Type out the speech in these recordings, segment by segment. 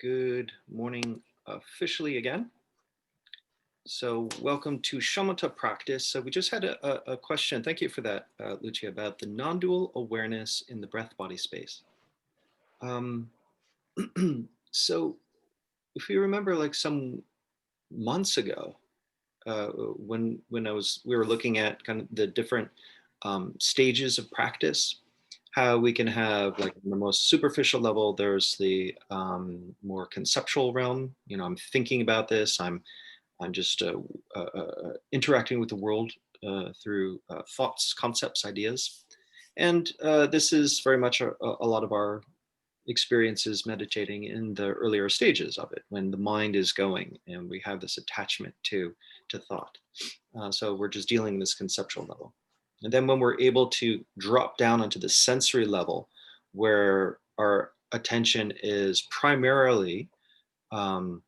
Good morning officially again. So welcome to Samatha practice. So we just had a question. Thank you for that, Lucia, about the non-dual awareness in the breath-body space. Um, so if you remember, like some months ago, when we were looking at kind of the different stages of practice, how we can have, like, on the most superficial level, there's the more conceptual realm. I'm thinking about this. I'm just interacting with the world through thoughts, concepts, ideas. And this is very much a lot of our experiences meditating in the earlier stages of it, when the mind is going and we have this attachment to thought. So we're just dealing this conceptual level. And then when we're able to drop down onto the sensory level, where our attention is primarily um,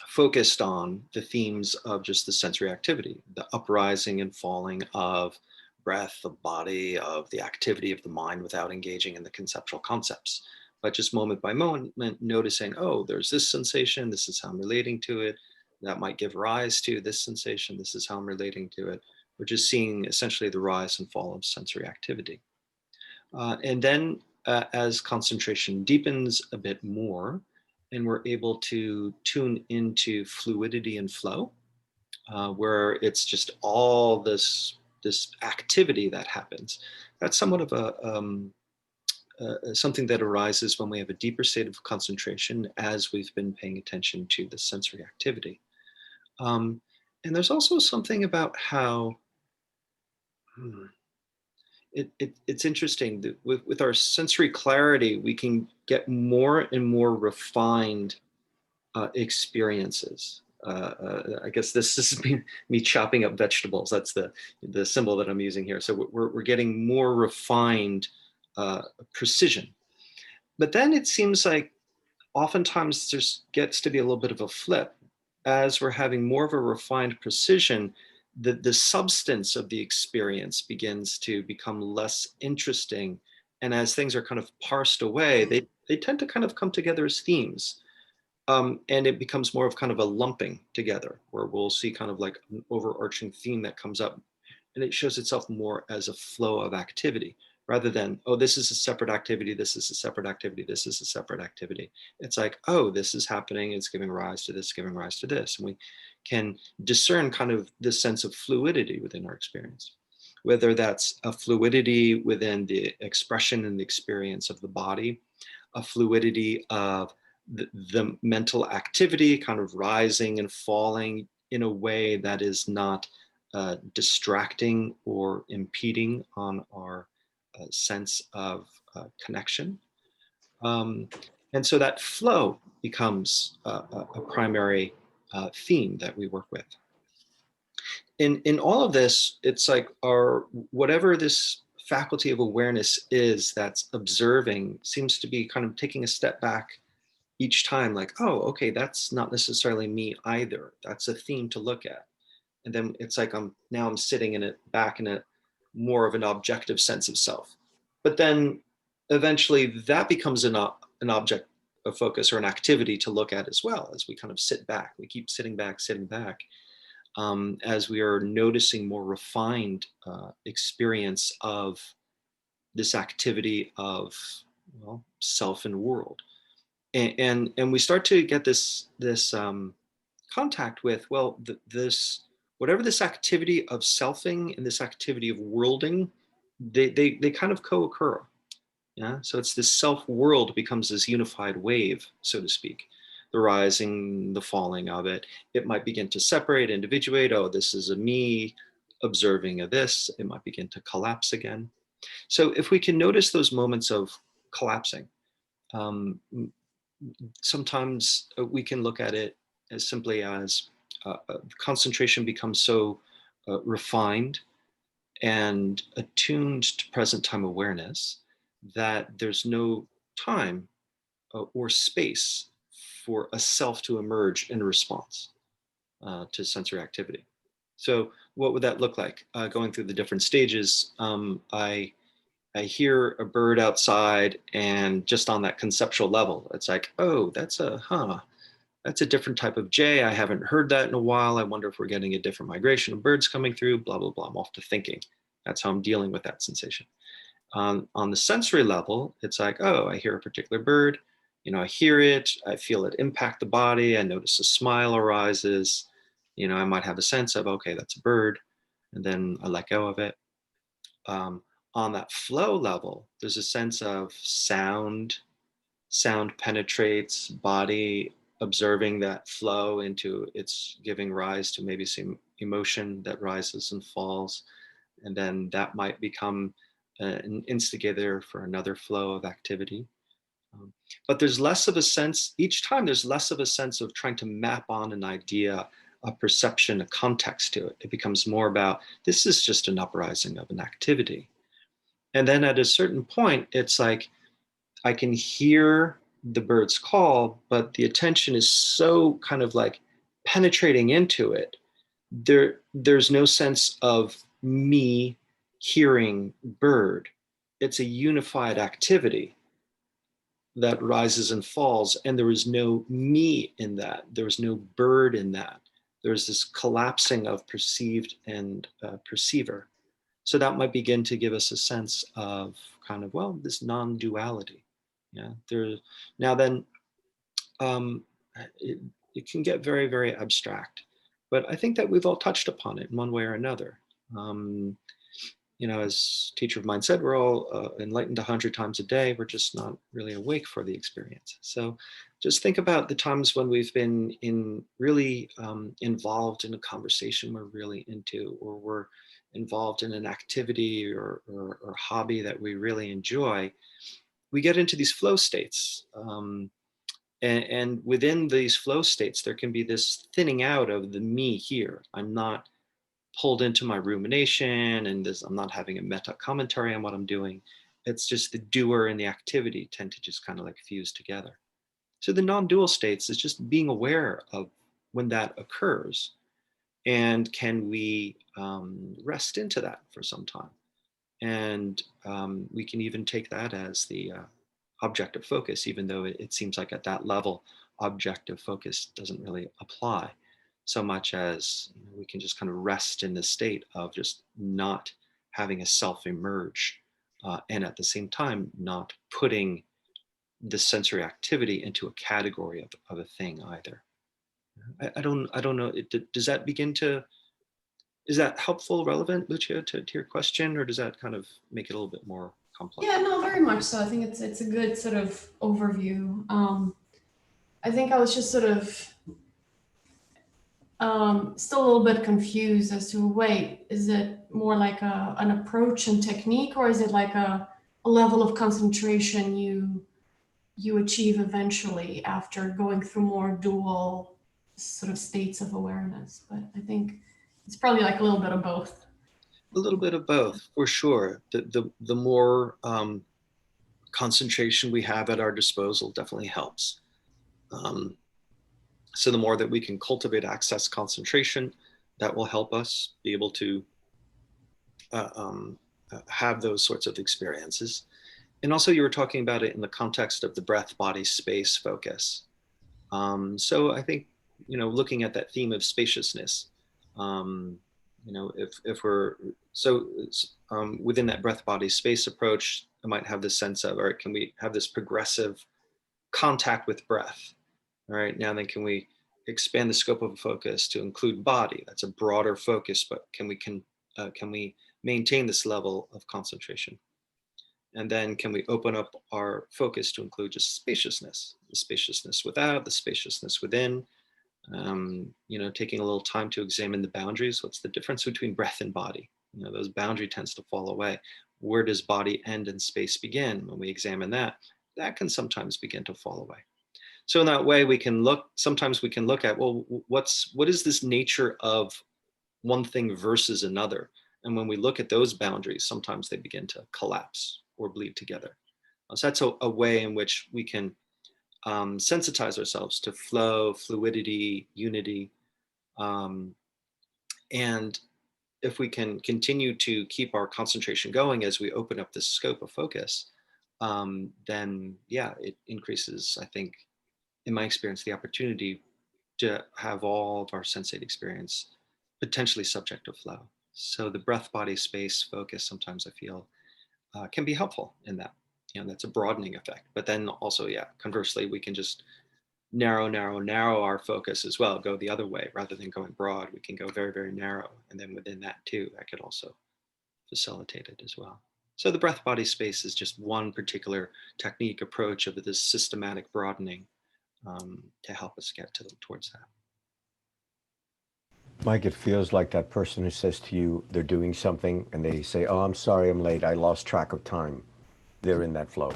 focused on the themes of just the sensory activity, the uprising and falling of breath, of body, of the activity of the mind without engaging in the conceptual concepts. But just moment by moment, noticing, oh, there's this sensation, this is how I'm relating to it. That might give rise to this sensation, this is how I'm relating to it. We're just seeing essentially the rise and fall of sensory activity. And then as concentration deepens a bit more, and we're able to tune into fluidity and flow, where it's just all this activity that happens. That's somewhat of something that arises when we have a deeper state of concentration as we've been paying attention to the sensory activity. Um, and there's also something about how it's interesting that with our sensory clarity, we can get more and more refined experiences. I guess this is me chopping up vegetables. That's the symbol that I'm using here. So we're getting more refined precision. But then it seems like oftentimes there gets to be a little bit of a flip. As we're having more of a refined precision, the substance of the experience begins to become less interesting. And as things are kind of parsed away, they tend to kind of come together as themes. And it becomes more of kind of a lumping together, where we'll see kind of like an overarching theme that comes up, and it shows itself more as a flow of activity rather than, oh, this is a separate activity, this is a separate activity, this is a separate activity. It's like, oh, this is happening, it's giving rise to this, giving rise to this. And we can discern kind of this sense of fluidity within our experience, whether that's a fluidity within the expression and the experience of the body, a fluidity of the mental activity kind of rising and falling in a way that is not distracting or impeding on our sense of connection. Um, and so that flow becomes a primary theme that we work with. In all of this, it's like our whatever this faculty of awareness is that's observing seems to be kind of taking a step back each time, like, oh, okay, that's not necessarily me either. That's a theme to look at. And then it's like I'm sitting in it back in a more of an objective sense of self. But then eventually that becomes an object of focus or an activity to look at as well, as we kind of sit back. We keep sitting back, as we are noticing more refined experience of this activity of, well, self and world. And we start to get this contact with, well, this whatever this activity of selfing and this activity of worlding, they kind of co-occur. Yeah, so it's this self world becomes this unified wave, so to speak, the rising, the falling of it. It might begin to separate, individuate. Oh, this is a me observing of this. It might begin to collapse again. So if we can notice those moments of collapsing, um, sometimes we can look at it as simply as concentration becomes so refined and attuned to present time awareness that there's no time or space for a self to emerge in response to sensory activity. So what would that look like? Going through the different stages, I I hear a bird outside, and just on that conceptual level, it's like, oh, that's a different type of jay. I haven't heard that in a while. I wonder if we're getting a different migration of birds coming through, blah, blah, blah. I'm off to thinking. That's how I'm dealing with that sensation. On the sensory level, it's like, oh, I hear a particular bird. I hear it. I feel it impact the body. I notice a smile arises. I might have a sense of, okay, that's a bird. And then I let go of it. Um, on that flow level, there's a sense of sound. Sound penetrates body, observing that flow into its giving rise to maybe some emotion that rises and falls. And then that might become an instigator for another flow of activity. But there's less of a sense, each time there's less of a sense of trying to map on an idea, a perception, a context to it. It becomes more about, this is just an uprising of an activity. And then at a certain point, it's like, I can hear the bird's call, but the attention is so kind of like penetrating into it. There's no sense of me hearing bird. It's a unified activity that rises and falls, and there is no me in that. There is no bird in that. There's this collapsing of perceived and perceiver. So that might begin to give us a sense of kind of, well, this non-duality. Yeah, there. Now then, um, it can get very, very abstract, but I think that we've all touched upon it in one way or another. Um, as a teacher of mine said, we're all enlightened 100 times a day. We're just not really awake for the experience. So just think about the times when we've been really involved in a conversation we're really into, or we're involved in an activity or hobby that we really enjoy. We get into these flow states. And within these flow states, there can be this thinning out of the me here. I'm not pulled into my rumination, and I'm not having a meta commentary on what I'm doing. It's just the doer and the activity tend to just kind of like fuse together. So the non-dual states is just being aware of when that occurs, and can we rest into that for some time. And we can even take that as the objective focus, even though it seems like at that level, objective focus doesn't really apply so much as we can just kind of rest in the state of just not having a self emerge, and at the same time, not putting the sensory activity into a category of a thing either. I don't know. Does that begin to, is that helpful, relevant, Lucia, to your question, or does that kind of make it a little bit more complex? Yeah, no, very much so. I think it's a good sort of overview. I think I was just sort of still a little bit confused as to, wait, is it more like an approach and technique, or is it like a level of concentration you achieve eventually after going through more dual sort of states of awareness? But I think it's probably like a little bit of both. A little bit of both, for sure. The more concentration we have at our disposal definitely helps. Um, so the more that we can cultivate access concentration, that will help us be able to uh, um, have those sorts of experiences. And also, you were talking about it in the context of the breath, body, space focus. So I think, looking at that theme of spaciousness, um, if we're so within that breath, body, space approach, I might have this sense of, all right, can we have this progressive contact with breath? All right, now then, can we expand the scope of focus to include body? That's a broader focus, but can we maintain this level of concentration? And then can we open up our focus to include just spaciousness, the spaciousness without, the spaciousness within, taking a little time to examine the boundaries. What's the difference between breath and body? Those boundary tends to fall away. Where does body end and space begin? When we examine that, that can sometimes begin to fall away. So in that way, sometimes we can look at, well, what is this nature of one thing versus another? And when we look at those boundaries, sometimes they begin to collapse or bleed together. So that's a way in which we can sensitize ourselves to flow, fluidity, unity, um, and if we can continue to keep our concentration going as we open up the scope of focus, then yeah, it increases, I think, in my experience, the opportunity to have all of our sensate experience potentially subject to flow. So the breath, body, space, focus, sometimes I feel can be helpful in that. That's a broadening effect. But then also, yeah, conversely, we can just narrow our focus as well, go the other way. Rather than going broad, we can go very, very narrow. And then within that too, that could also facilitate it as well. So the breath, body, space is just one particular technique approach of this systematic broadening to help us get towards that. Mike, it feels like that person who says to you they're doing something and they say, "Oh, I'm sorry, I'm late. I lost track of time." They're in that flow.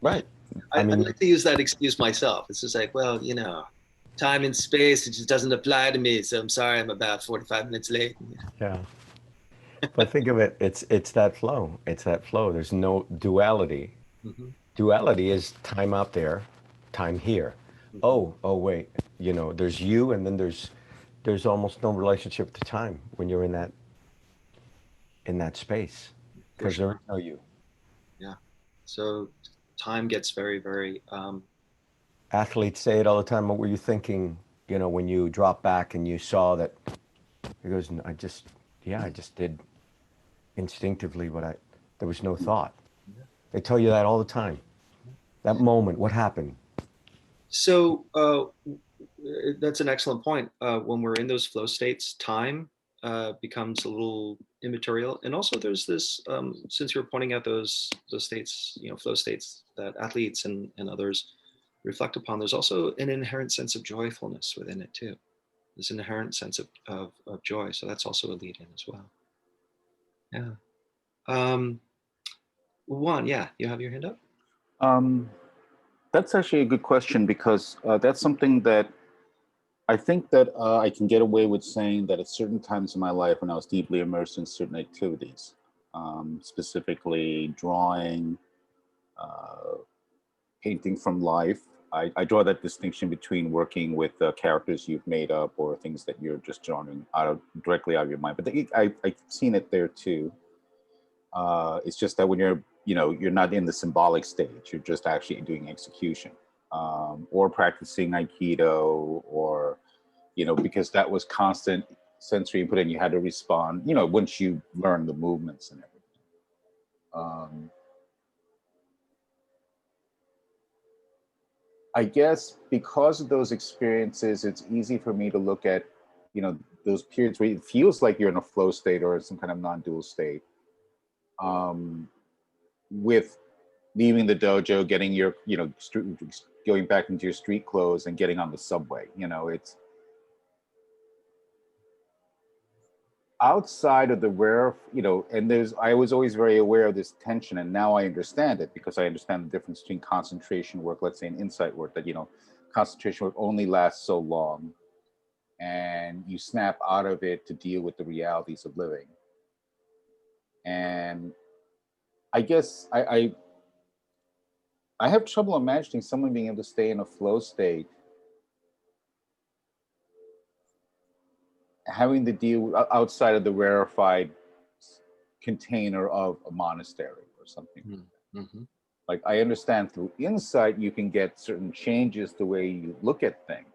Right. I I mean, like to use that excuse myself. It's just like, well, time and space, it just doesn't apply to me. So I'm sorry, I'm about 45 minutes late. yeah. But think of it, it's that flow. It's that flow. There's no duality. Mhm, Duality is time out there, time here. mhm. Oh wait, there's you and then there's almost no relationship to time when you're in that space For because there is sure. no you. Yeah. So time gets very, very, Athletes say it all the time. What were you thinking, when you dropped back and you saw that? He goes, I just did instinctively there was no thought. yeah. They tell you that all the time. That moment, what happened? So that's an excellent point. When we're in those flow states, time becomes a little immaterial. And also there's this, since you're pointing out those states, flow states that athletes and others reflect upon, there's also an inherent sense of joyfulness within it too. There's an inherent sense of joy. So that's also a lead in as well. Yeah. Um, Juan, yeah, you have your hand up? Um, that's actually a good question because that's something that I think that I can get away with saying that at certain times in my life when I was deeply immersed in certain activities, specifically drawing, uh, painting from life. I draw that distinction between working with characters you've made up or things that you're just drawing directly out of your mind. But I've seen it there too. It's just that when you're not in the symbolic stage, you're just actually doing execution, or practicing Aikido, or because that was constant sensory input and you had to respond. Once you learn the movements and everything. I guess because of those experiences, it's easy for me to look at, those periods where it feels like you're in a flow state or some kind of non-dual state. With leaving the dojo, getting your, going back into your street clothes and getting on the subway. It's outside of the and I was always very aware of this tension, and now I understand it because I understand the difference between concentration work, let's say, and insight work, that, concentration work only lasts so long and you snap out of it to deal with the realities of living. And I guess I have trouble imagining someone being able to stay in a flow state, having to deal outside of the rarefied container of a monastery or something. Mm-hmm. Like, I understand through insight, you can get certain changes the way you look at things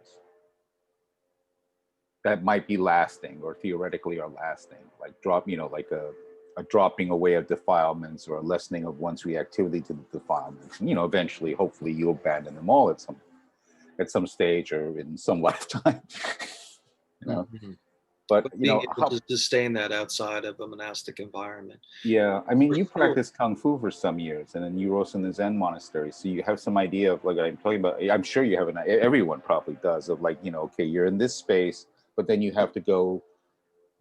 that might be lasting or theoretically are lasting, like like a dropping away of defilements or a lessening of one's reactivity to the defilements. And, eventually, hopefully you abandon them all at some stage or in some lifetime. Mm-hmm. But Being able to sustain that outside of a monastic environment. Yeah, I mean, For you sure. practiced kung fu for some years, and then you were also in the Zen monastery, so you have some idea of, like, I'm talking about. I'm sure you have everyone probably does, of, like, okay, you're in this space, but then you have to go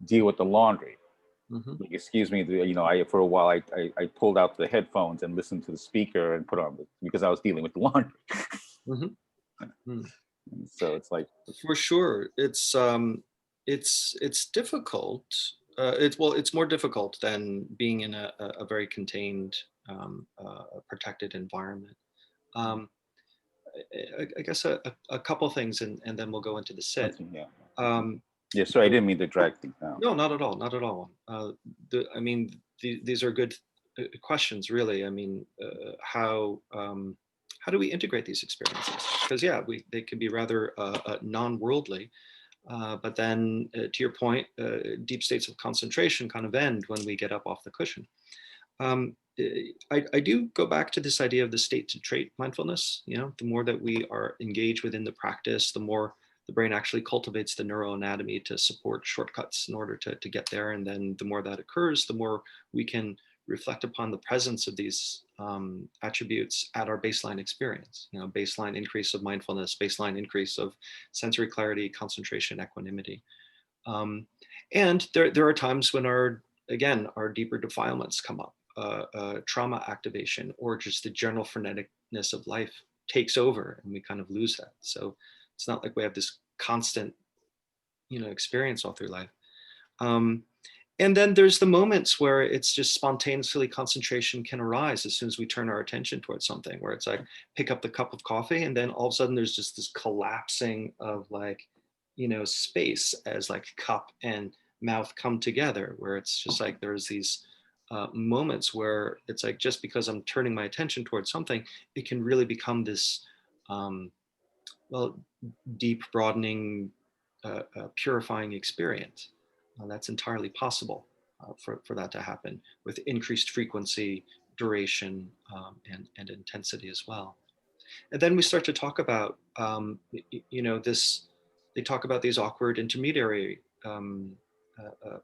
deal with the laundry. Mm-hmm. Like, excuse me, I for a while I pulled out the headphones and listened to the speaker and put on because I was dealing with the laundry. Mm-hmm. Mm. So it's like, for sure, it's difficult. It's more difficult than being in a very contained, protected environment. Um, I guess a couple things, and then we'll go into the sit. yeah. Yeah, sorry, I didn't mean to drag things down. No, not at all, not at all. These are good questions, really. I mean, how do we integrate these experiences? Because yeah, they can be rather non-worldly, but then to your point, deep states of concentration kind of end when we get up off the cushion. I do go back to this idea of the state to trait mindfulness. You know, the more that we are engaged within the practice, the more the brain actually cultivates the neuroanatomy to support shortcuts in order to get there. And then the more that occurs, the more we can reflect upon the presence of these attributes at our baseline experience. You know, baseline increase of mindfulness, baseline increase of sensory clarity, concentration, equanimity. And there are times when our deeper defilements come up, trauma activation, or just the general freneticness of life takes over and we kind of lose that. So it's not like we have this constant, experience all through life. And then there's the moments where it's just spontaneously concentration can arise as soon as we turn our attention towards something, where it's like pick up the cup of coffee and then all of a sudden there's just this collapsing of like, space as like cup and mouth come together, where it's just like there's these moments where it's like just because I'm turning my attention towards something, it can really become this deep, broadening, purifying experience. That's entirely possible for that to happen with increased frequency, duration, and intensity as well. And then we start to talk about, this. They talk about these awkward intermediary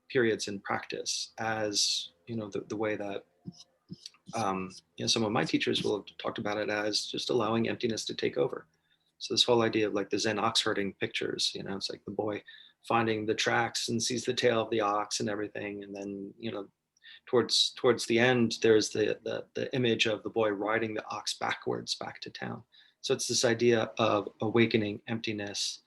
periods in practice as the way that some of my teachers will have talked about it as just allowing emptiness to take over. So this whole idea of like the Zen ox herding pictures, it's like the boy finding the tracks and sees the tail of the ox and everything, and then towards the end there's the image of the boy riding the ox backwards back to town. So it's this idea of awakening emptiness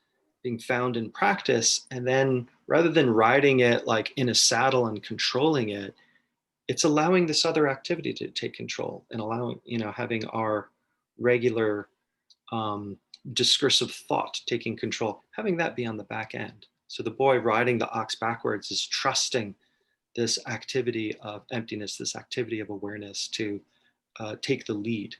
being found in practice, and then rather than riding it like in a saddle and controlling it, it's allowing this other activity to take control and allowing having our regular discursive thought taking control, having that be on the back end. So the boy riding the ox backwards is trusting this activity of emptiness, this activity of awareness to take the lead.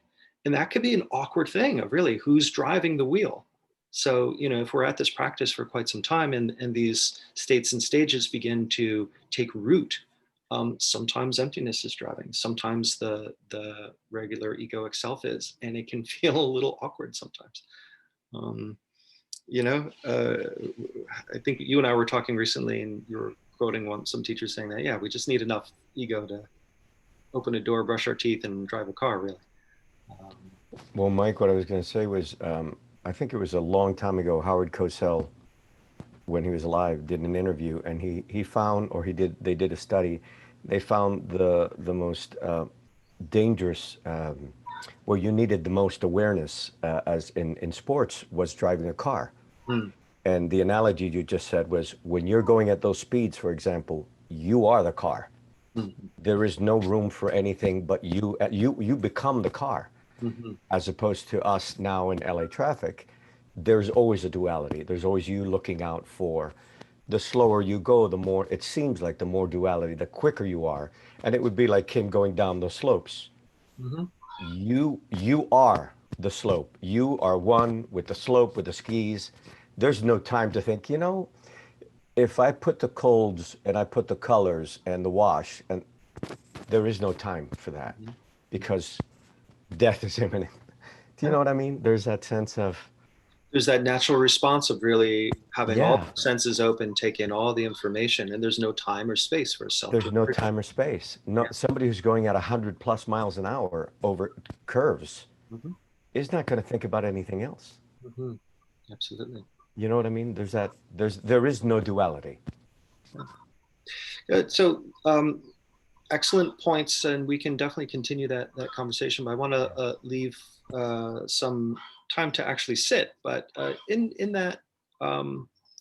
And that could be an awkward thing of really who's driving the wheel. So, if we're at this practice for quite some time and these states and stages begin to take root, sometimes emptiness is driving, sometimes the regular egoic self is, and it can feel a little awkward sometimes. I think you and I were talking recently, and you were quoting some teachers saying that, yeah, we just need enough ego to open a door, brush our teeth, and drive a car, really. Well, Mike, what I was going to say was, I think it was a long time ago, Howard Cosell, when he was alive, did an interview, and he found, or they did a study, they found the most dangerous, where you needed the most awareness, as in sports, was driving a car. Mm. And the analogy you just said was, when you're going at those speeds, for example, you are the car. Mm-hmm. There is no room for anything but you. You become the car. Mm-hmm. As opposed to us now in LA traffic, there's always a duality. There's always you looking out for. The slower you go, the more, it seems like the more duality, the quicker you are. And it would be like him going down those slopes. Mm-hmm. You are the slope. You are one with the slope, with the skis. There's no time to think, if I put the colds and I put the colors and the wash, and there is no time for that, because death is imminent. Do you know what I mean? There's that sense of, there's that natural response of really having all yeah, the senses open, take in all the information, and there's no time or space for self. there's no time or space. No, Yeah. somebody who's going at 100+ miles an hour over curves Mm-hmm. is not going to think about anything else. Mm-hmm. Absolutely. You know what I mean? There is no duality. So excellent points, and we can definitely continue that conversation, but I want to leave some time to actually sit. But in that,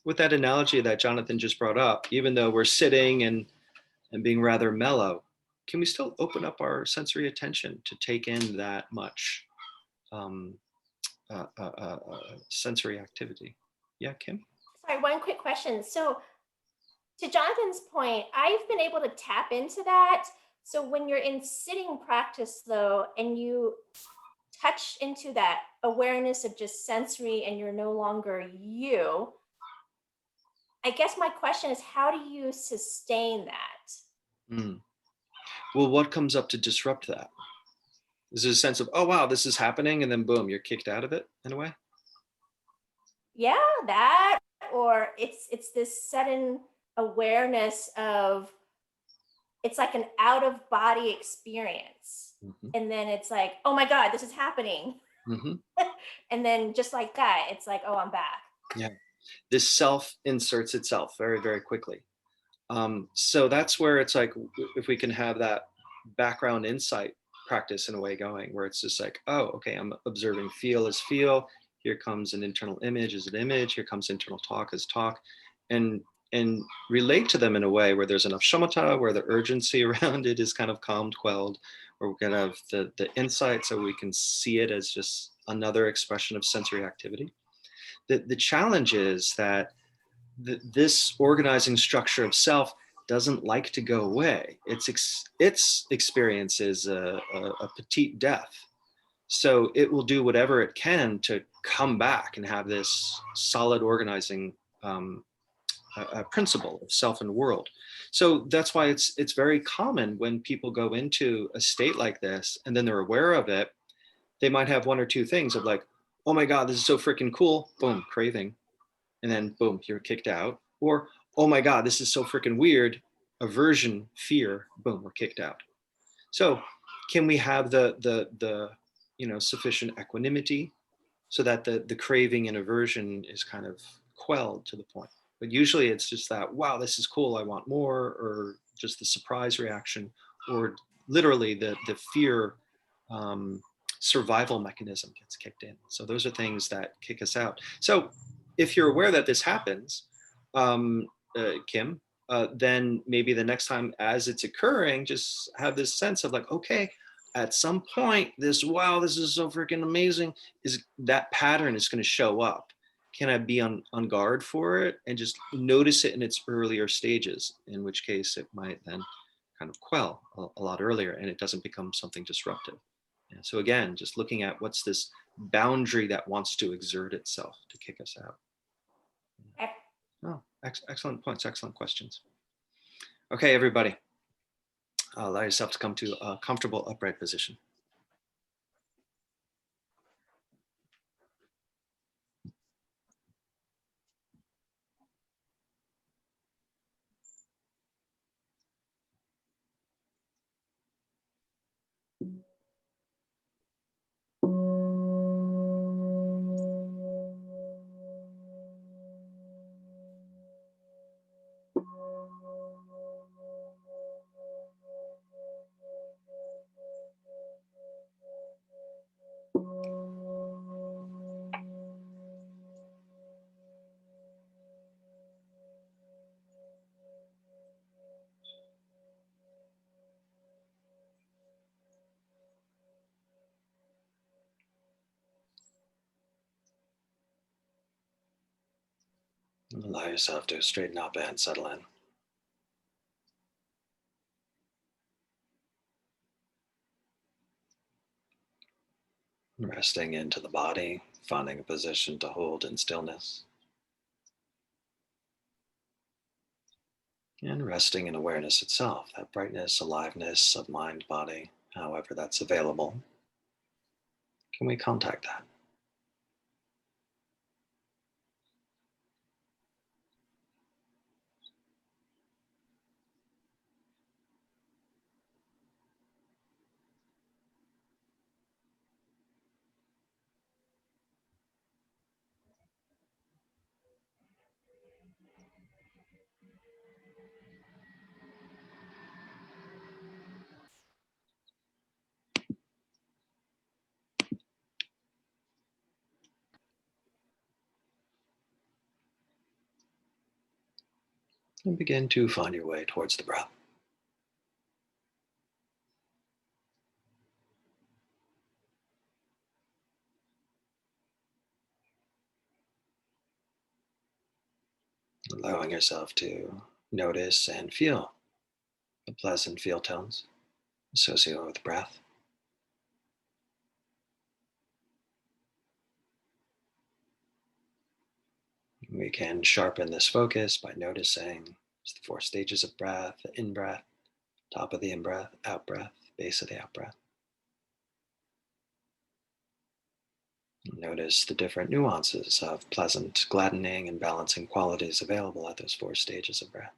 with that analogy that Jonathan just brought up, even though we're sitting and being rather mellow, can we still open up our sensory attention to take in that much sensory activity? Yeah, Kim? Sorry, one quick question. So to Jonathan's point, I've been able to tap into that. So when you're in sitting practice though, and you touch into that awareness of just sensory and you're no longer you, I guess my question is, how do you sustain that? Mm. Well, what comes up to disrupt that? Is there a sense of, oh, wow, this is happening, and then boom, you're kicked out of it in a way? Yeah, that, or it's this sudden awareness of, it's like an out of body experience. Mm-hmm. And then it's like, oh my God, this is happening. Mm-hmm. And then just like that, it's like, oh, I'm back. Yeah. This self inserts itself very, very quickly. So that's where it's like, if we can have that background insight practice in a way going, where it's just like, oh, okay, I'm observing feel as feel. Here comes an internal image as an image. Here comes internal talk as talk, and relate to them in a way where there's enough shamatha, where the urgency around it is kind of calmed, quelled, where we're gonna have the insight so we can see it as just another expression of sensory activity. The challenge is that this organizing structure of self doesn't like to go away. Its experience is a petite death. So it will do whatever it can to come back and have this solid organizing principle of self and world. So that's why it's very common when people go into a state like this and then they're aware of it, they might have one or two things of like, oh my God, this is so freaking cool, boom, craving. And then boom, you're kicked out. Or, oh my God, this is so freaking weird, aversion, fear, boom, we're kicked out. So can we have the sufficient equanimity so that the craving and aversion is kind of quelled to the point? But usually it's just that, wow, this is cool, I want more, or just the surprise reaction, or literally the fear survival mechanism gets kicked in. So those are things that kick us out. So if you're aware that this happens, Kim, then maybe the next time as it's occurring, just have this sense of like, okay, at some point, this, wow, this is so freaking amazing, is that pattern is going to show up. Can I be on guard for it and just notice it in its earlier stages, in which case it might then kind of quell a lot earlier and it doesn't become something disruptive. Yeah, so again, just looking at what's this boundary that wants to exert itself to kick us out. Oh, excellent points, excellent questions. Okay, everybody, allow yourself to come to a comfortable upright position. Allow yourself to straighten up and settle in. Resting into the body, finding a position to hold in stillness. And resting in awareness itself, that brightness, aliveness of mind, body, however that's available. Can we contact that? And begin to find your way towards the breath. allowing yourself to notice and feel the pleasant feel tones associated with breath. We can sharpen this focus by noticing the four stages of breath: the in breath, top of the in breath, out breath, base of the out breath. Notice the different nuances of pleasant, gladdening, and balancing qualities available at those four stages of breath.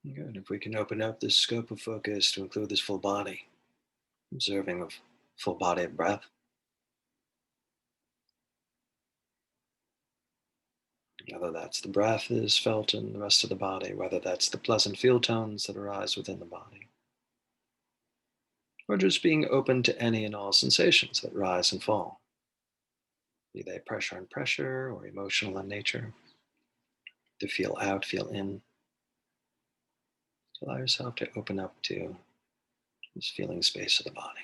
Good. If we can open up this scope of focus to include this full body, observing a full body of breath, whether that's the breath is felt in the rest of the body, whether that's the pleasant feel tones that arise within the body, or just being open to any and all sensations that rise and fall, be they pressure and pressure or emotional in nature, to feel out, feel in. Allow yourself to open up to this feeling space of the body.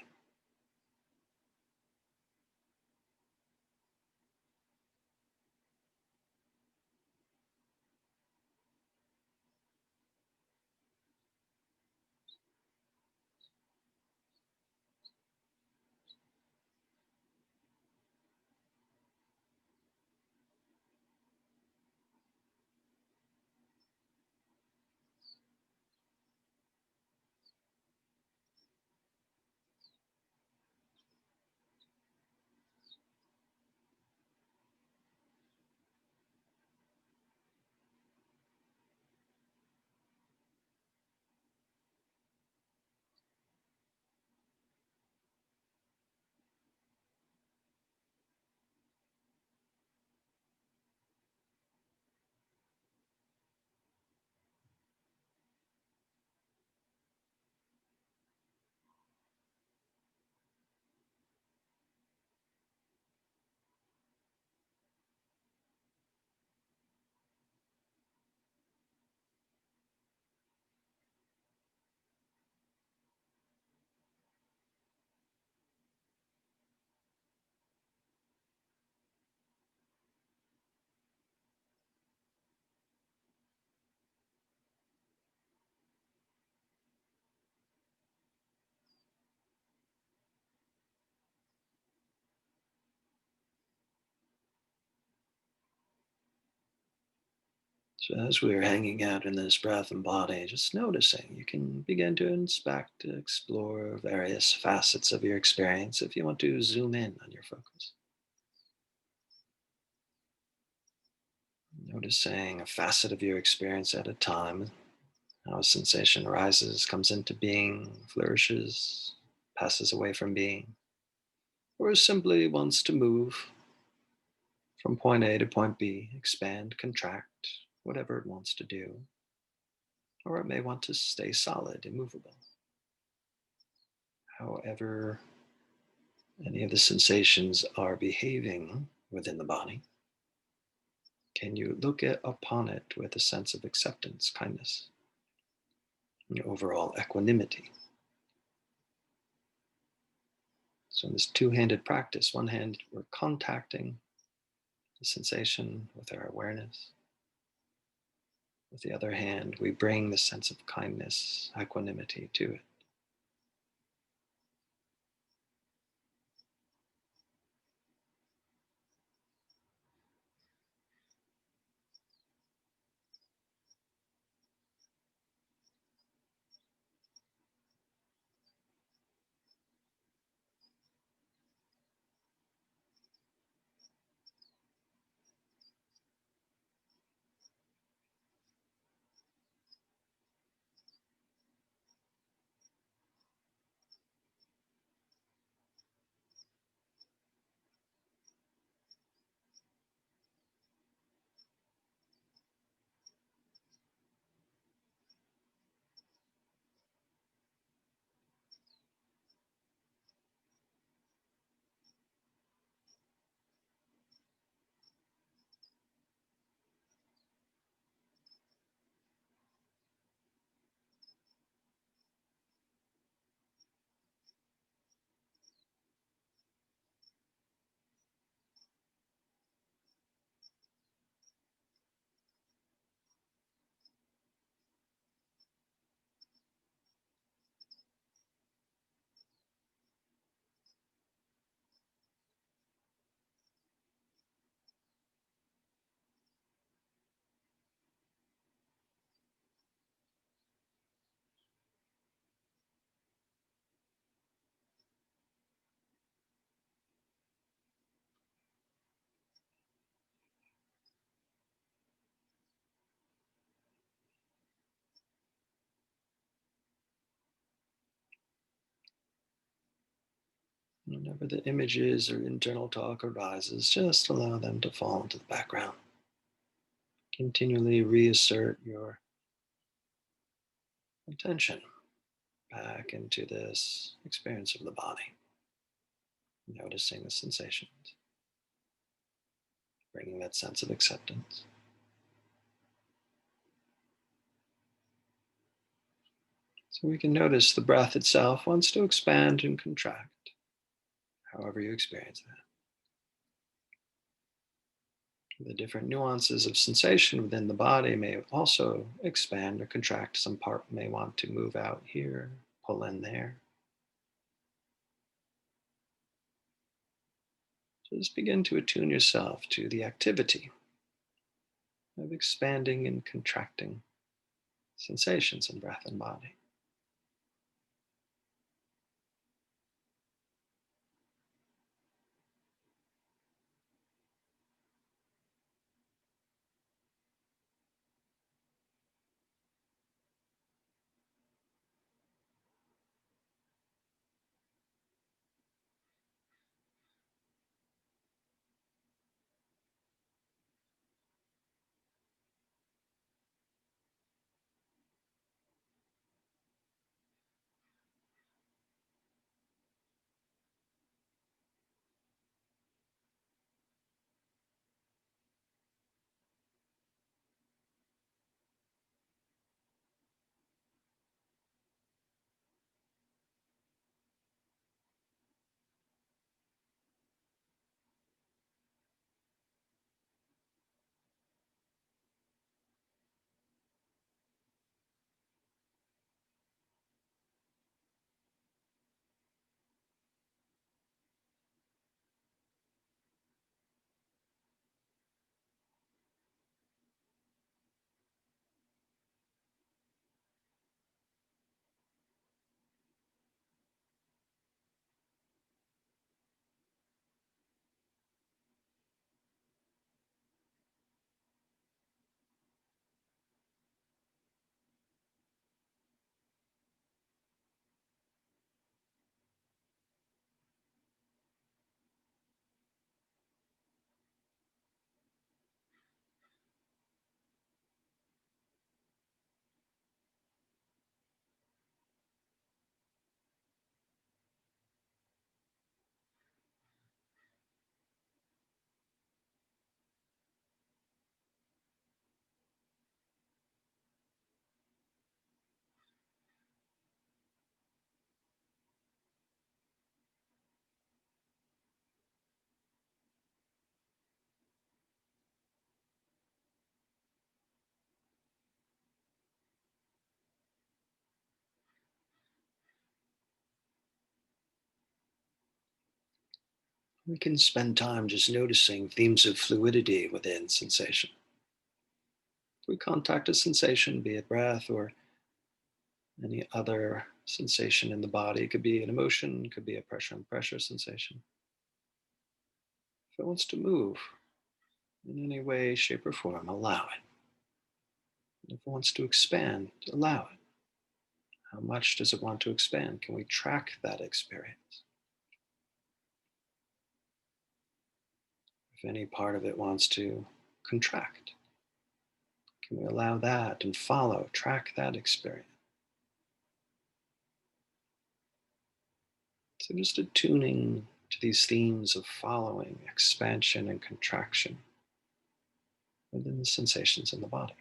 So as we're hanging out in this breath and body, just noticing, you can begin to inspect, to explore various facets of your experience if you want to zoom in on your focus. Noticing a facet of your experience at a time, how a sensation arises, comes into being, flourishes, passes away from being, or simply wants to move from point A to point B, expand, contract, whatever it wants to do, or it may want to stay solid, immovable. However, any of the sensations are behaving within the body, can you look upon it with a sense of acceptance, kindness, and overall equanimity? So in this two-handed practice, one hand, we're contacting the sensation with our awareness. With the other hand, we bring the sense of kindness, equanimity to it. Whenever the images or internal talk arises, just allow them to fall into the background. Continually reassert your attention back into this experience of the body, noticing the sensations, bringing that sense of acceptance. So we can notice the breath itself wants to expand and contract, however you experience that. The different nuances of sensation within the body may also expand or contract. Some part may want to move out here, pull in there. So just begin to attune yourself to the activity of expanding and contracting sensations in breath and body. We can spend time just noticing themes of fluidity within sensation. If we contact a sensation, be it breath or any other sensation in the body, it could be an emotion, it could be a pressure on pressure sensation. If it wants to move in any way, shape, or form, allow it. If it wants to expand, allow it. How much does it want to expand? Can we track that experience? If any part of it wants to contract, can we allow that and follow, track that experience? So just attuning to these themes of following, expansion, and contraction within the sensations in the body.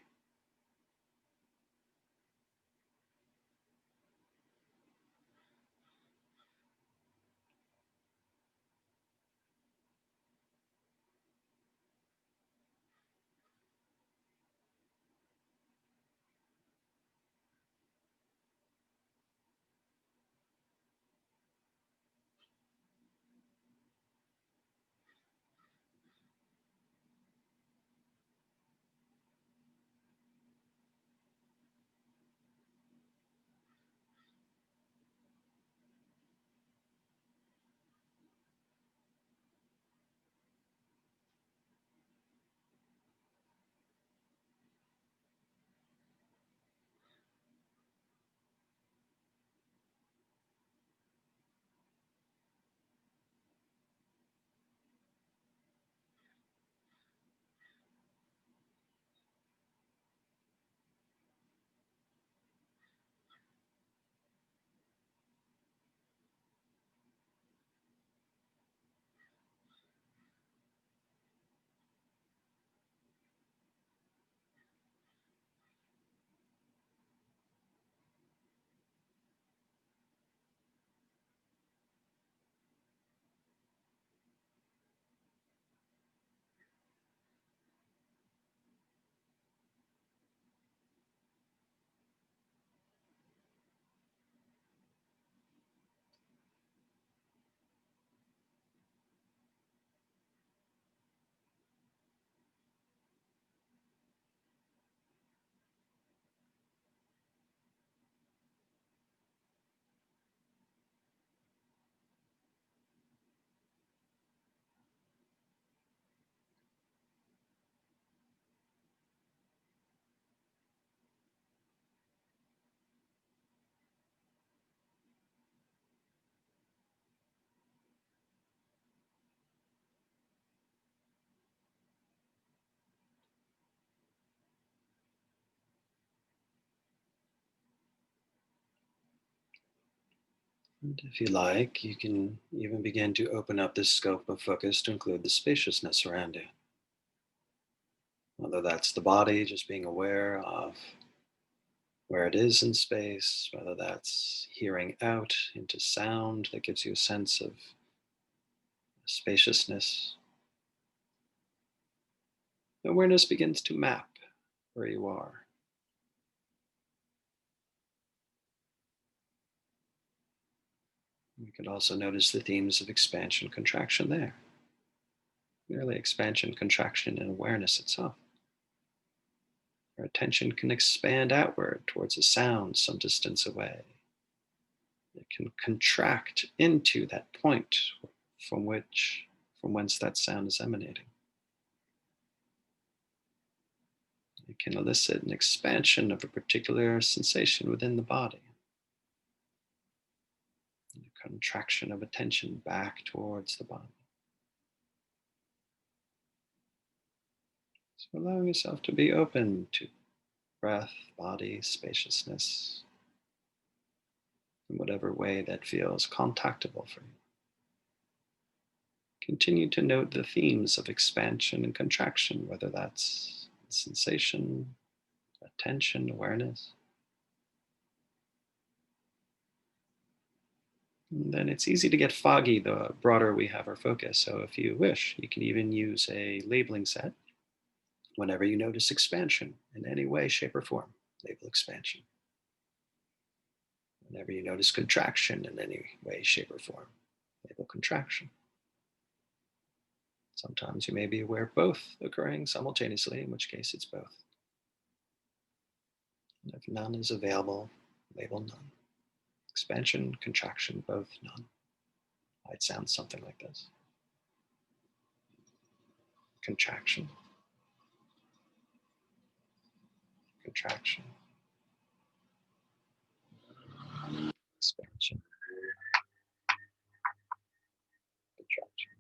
And if you like, you can even begin to open up this scope of focus to include the spaciousness around you. Whether that's the body, just being aware of where it is in space, whether that's hearing out into sound that gives you a sense of spaciousness. Awareness begins to map where you are. You can also notice the themes of expansion, contraction there. Merely expansion, contraction, and awareness itself. Our attention can expand outward towards a sound some distance away. It can contract into that point from whence that sound is emanating. It can elicit an expansion of a particular sensation within the body. And a contraction of attention back towards the body. So allowing yourself to be open to breath, body, spaciousness, in whatever way that feels contactable for you. Continue to note the themes of expansion and contraction, whether that's sensation, attention, awareness. And then it's easy to get foggy the broader we have our focus. So if you wish, you can even use a labeling set. Whenever you notice expansion in any way, shape, or form, label expansion. Whenever you notice contraction in any way, shape, or form, label contraction. Sometimes you may be aware of both occurring simultaneously, in which case it's both. And if none is available, label none. Expansion, contraction, both, none. It sounds something like this. Contraction, contraction, expansion, contraction.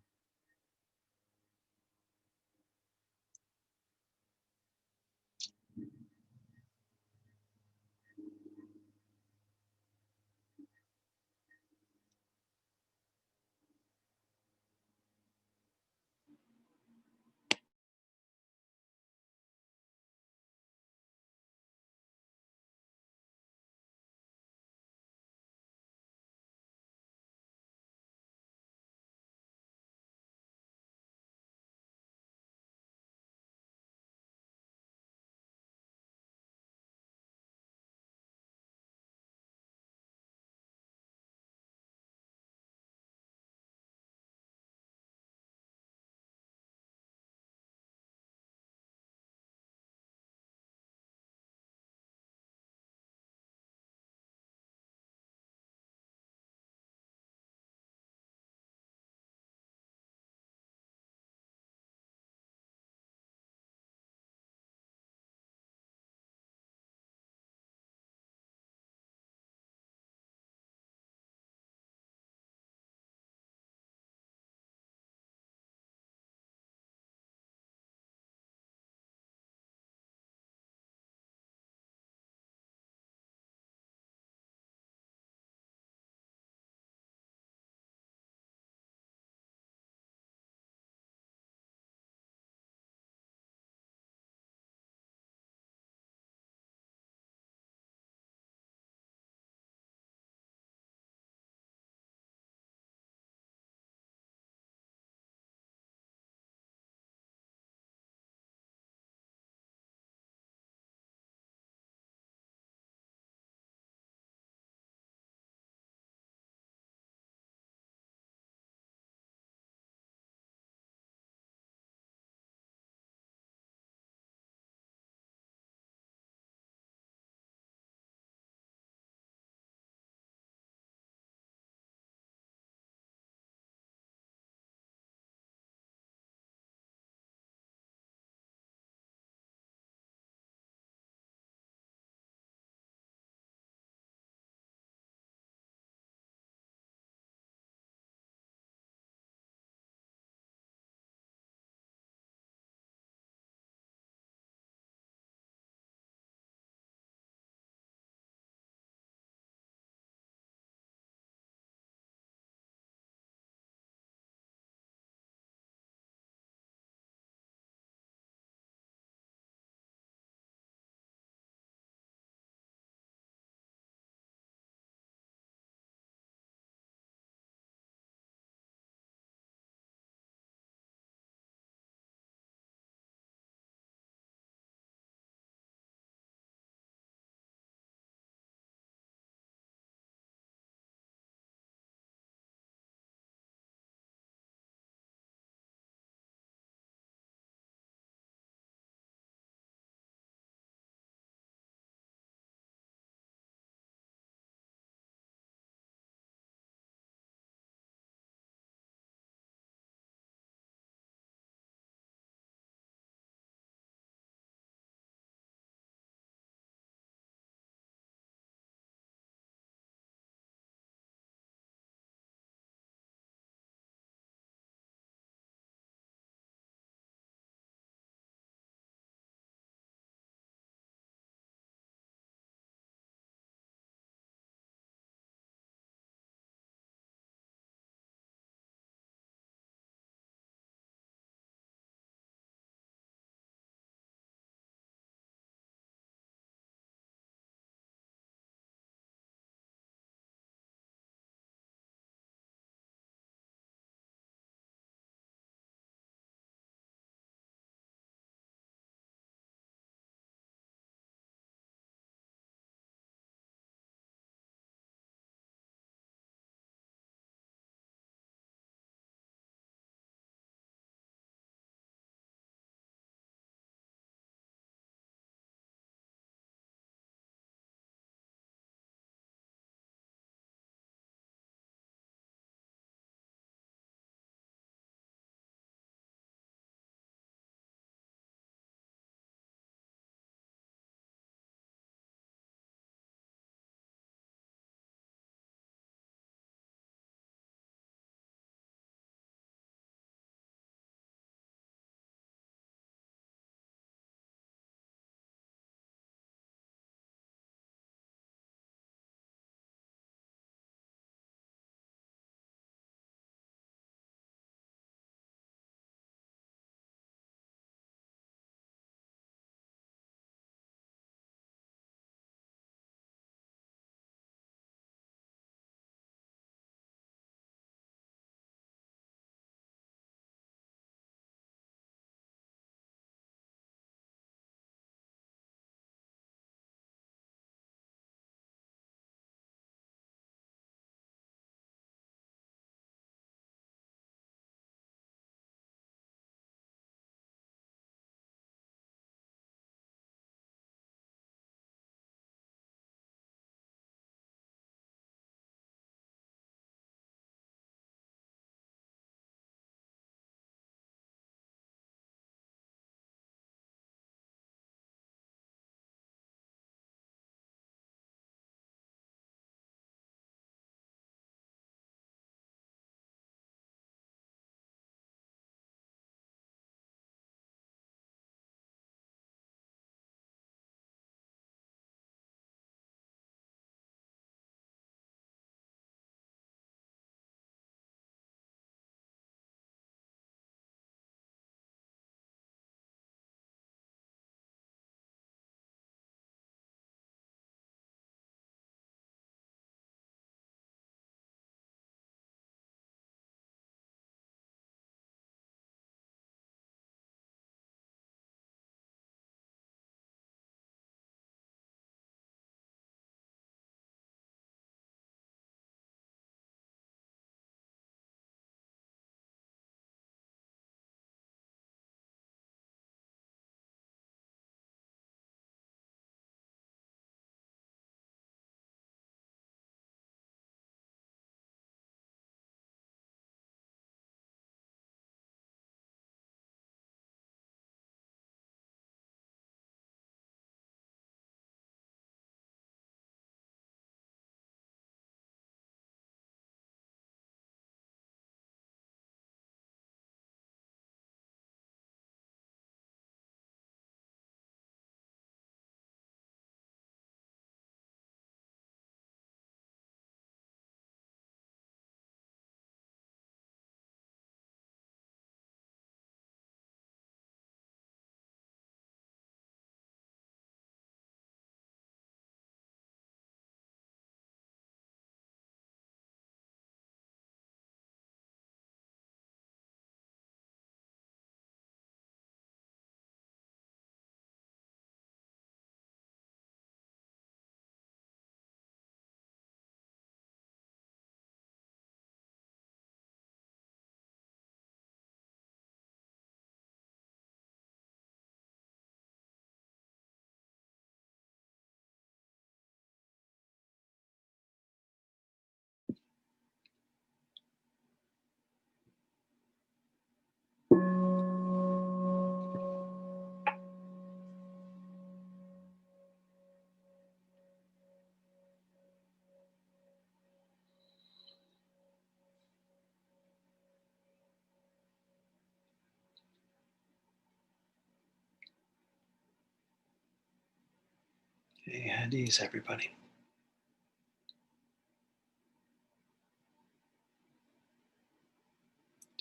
Okay, at ease, everybody.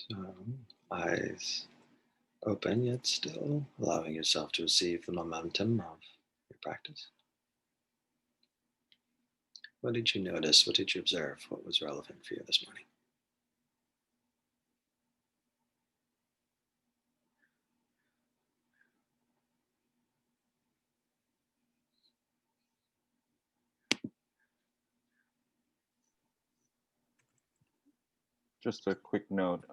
So, eyes open, yet still allowing yourself to receive the momentum of your practice. What did you notice? What did you observe? What was relevant for you this morning? Just a quick note.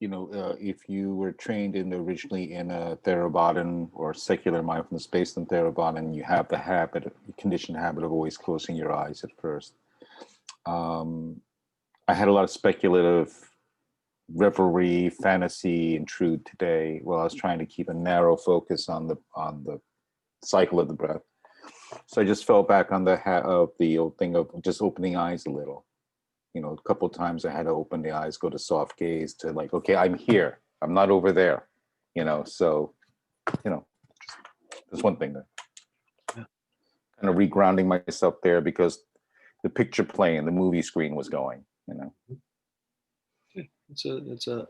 If you were trained originally in a Theravada or secular mindfulness based on Theravada, you have the conditioned habit of always closing your eyes at first. I had a lot of speculative reverie, fantasy, intrude today while I was trying to keep a narrow focus on the cycle of the breath. So I just fell back on the old thing of just opening eyes a little. A couple of times I had to open the eyes, go to soft gaze to like, okay, I'm here. I'm not over there. So, that's one thing that kind of regrounding myself there because the picture playing, the movie screen was going, It's a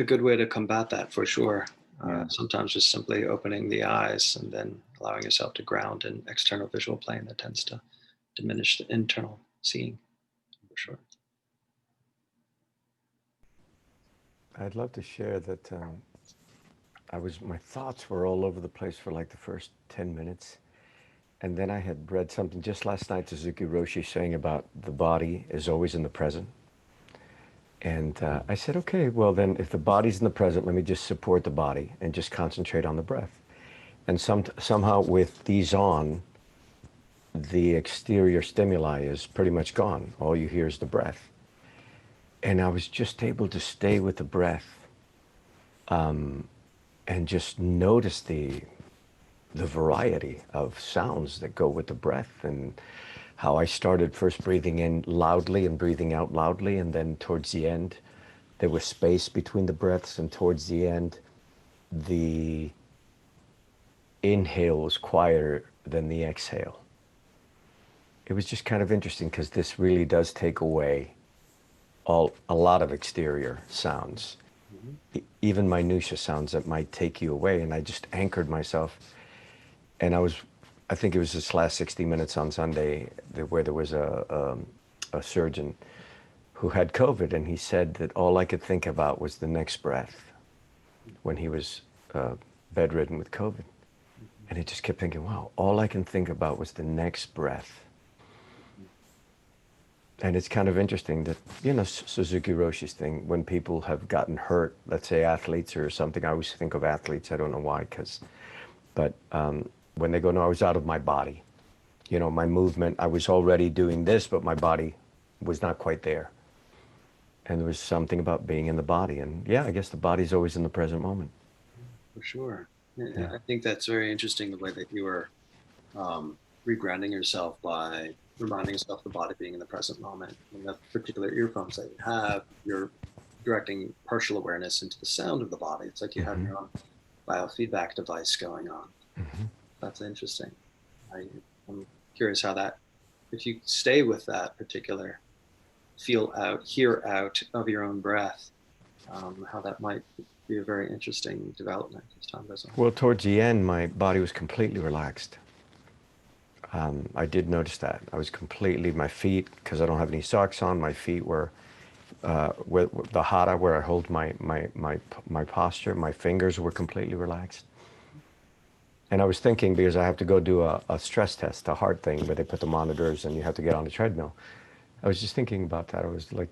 good way to combat that for sure. Sometimes just simply opening the eyes and then allowing yourself to ground in external visual plane that tends to diminish the internal seeing for sure. I'd love to share that my thoughts were all over the place for like the first 10 minutes. And then I had read something just last night, Suzuki Roshi saying about the body is always in the present. And I said, okay, well then if the body's in the present, let me just support the body and just concentrate on the breath. And somehow with these on, the exterior stimuli is pretty much gone. All you hear is the breath. And I was just able to stay with the breath and just notice the variety of sounds that go with the breath, and how I started first breathing in loudly and breathing out loudly, and then towards the end there was space between the breaths, and towards the end the inhale was quieter than the exhale. It was just kind of interesting because this really does take away a lot of exterior sounds, even minutia sounds that might take you away. And I just anchored myself. And I think it was this last 60 minutes on Sunday where there was a surgeon who had COVID, and he said that all I could think about was the next breath when he was bedridden with COVID. And I just kept thinking, wow, all I can think about was the next breath. And it's kind of interesting that, Suzuki Roshi's thing, when people have gotten hurt, let's say athletes or something, I always think of athletes, I don't know why, but when they go, no, I was out of my body. My movement, I was already doing this, but my body was not quite there. And there was something about being in the body. And yeah, I guess the body's always in the present moment. For sure. Yeah. I think that's very interesting, the way that you were regrounding yourself by reminding yourself the body being in the present moment. And the particular earphones that you have, you're directing partial awareness into the sound of the body. It's like you have your own biofeedback device going on. That's interesting. I'm curious how that, if you stay with that particular hear out of your own breath, how that might be a very interesting development as time goes on. Well, towards the end, my body was completely relaxed. I did notice that. I was completely, my feet, because I don't have any socks on, my feet were, with the hara where I hold my posture, my fingers were completely relaxed. And I was thinking, because I have to go do a stress test, a heart thing, where they put the monitors and you have to get on the treadmill. I was just thinking about that. I was like,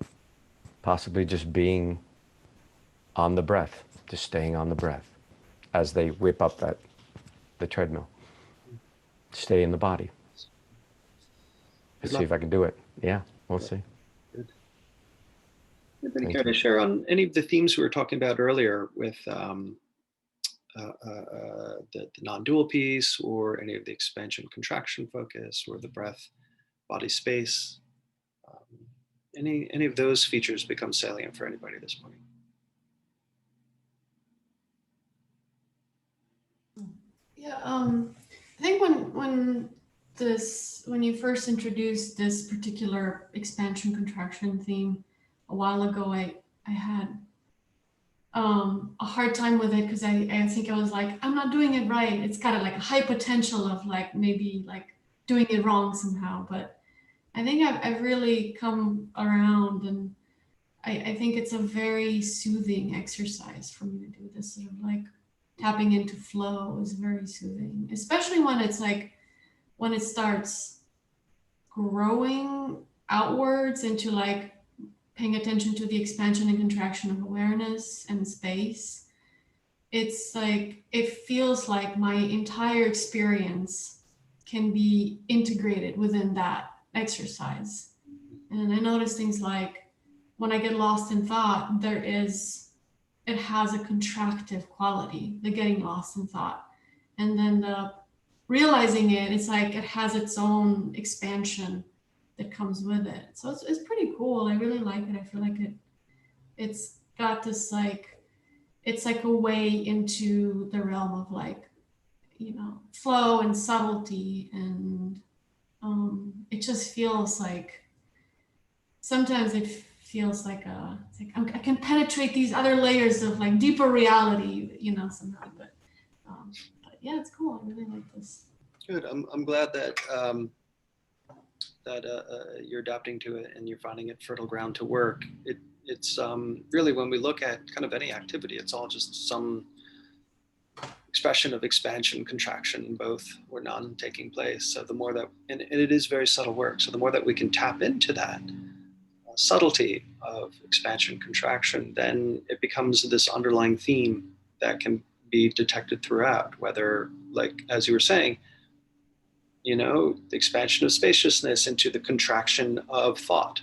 possibly just being on the breath, just staying on the breath as they whip up the treadmill. Stay in the body. Let's see if I can do it. Yeah, we'll see. Good. Anybody care to share on any of the themes we were talking about earlier with the non-dual piece, or any of the expansion contraction focus, or the breath body space? Any of those features become salient for anybody this morning? Yeah, I think when you first introduced this particular expansion contraction theme a while ago, I had a hard time with it because I think I was like, I'm not doing it right. It's kind of like a high potential of like maybe like doing it wrong somehow. But I think I've really come around, and I think it's a very soothing exercise for me to do this sort of like tapping into flow is very soothing, especially when it's like when it starts growing outwards into like paying attention to the expansion and contraction of awareness and space. It's like it feels like my entire experience can be integrated within that exercise. And I notice things like when I get lost in thought, it has a contractive quality, the getting lost in thought. And then the realizing it's like it has its own expansion that comes with it. So it's pretty cool. I really like it. I feel like it's got this like, it's like a way into the realm of like, flow and subtlety. And it just feels like, sometimes it feels like it's like I can penetrate these other layers of like deeper reality, somehow. But yeah, it's cool. I really like this. Good. I'm glad that you're adapting to it and you're finding it fertile ground to work. It's really, when we look at kind of any activity, it's all just some expression of expansion, contraction, both or none taking place. So the more that, and it is very subtle work. So the more that we can tap into that subtlety of expansion, contraction, then it becomes this underlying theme that can be detected throughout, whether, like, as you were saying, the expansion of spaciousness into the contraction of thought,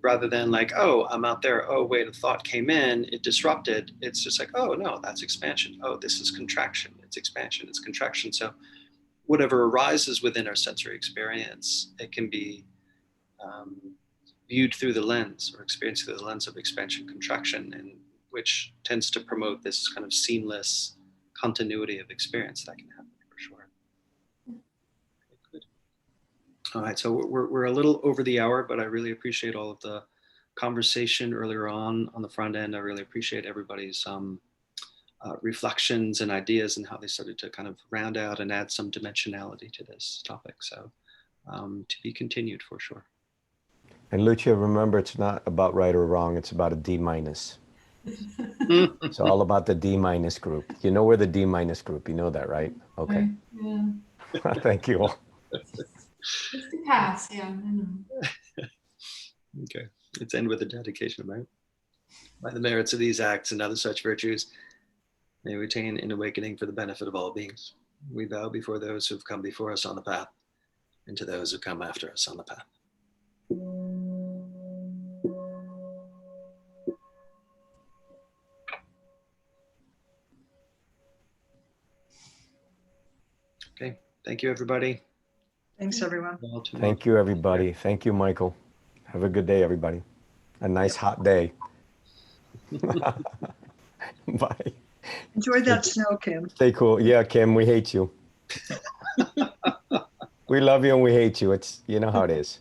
rather than like, oh, I'm out there, oh, wait, a thought came in, it disrupted. It's just like, oh, no, that's expansion. Oh, this is contraction. It's expansion, it's contraction. So whatever arises within our sensory experience, it can be viewed through the lens or experienced through the lens of expansion, contraction, and which tends to promote this kind of seamless continuity of experience that can happen for sure. Okay, good. All right, so we're a little over the hour, but I really appreciate all of the conversation earlier on the front end. I really appreciate everybody's reflections and ideas and how they started to kind of round out and add some dimensionality to this topic. So to be continued for sure. And Lucia, remember, it's not about right or wrong. It's about a D-. It's all about the D- group. You know we're the D- group. You know that, right? Okay. Yeah. Thank you all. It's the past, yeah, I know. Okay, let's end with a dedication, right? By the merits of these acts and other such virtues, may we attain in awakening for the benefit of all beings. We bow before those who have come before us on the path, and to those who come after us on the path. Okay, thank you, everybody. Thanks, everyone. Thank you, everybody. Thank you, Michael. Have a good day, everybody. A nice hot day. Bye. Enjoy that snow, Kim. Stay cool. Yeah, Kim, we hate you. We love you and we hate you. It's, you know how it is.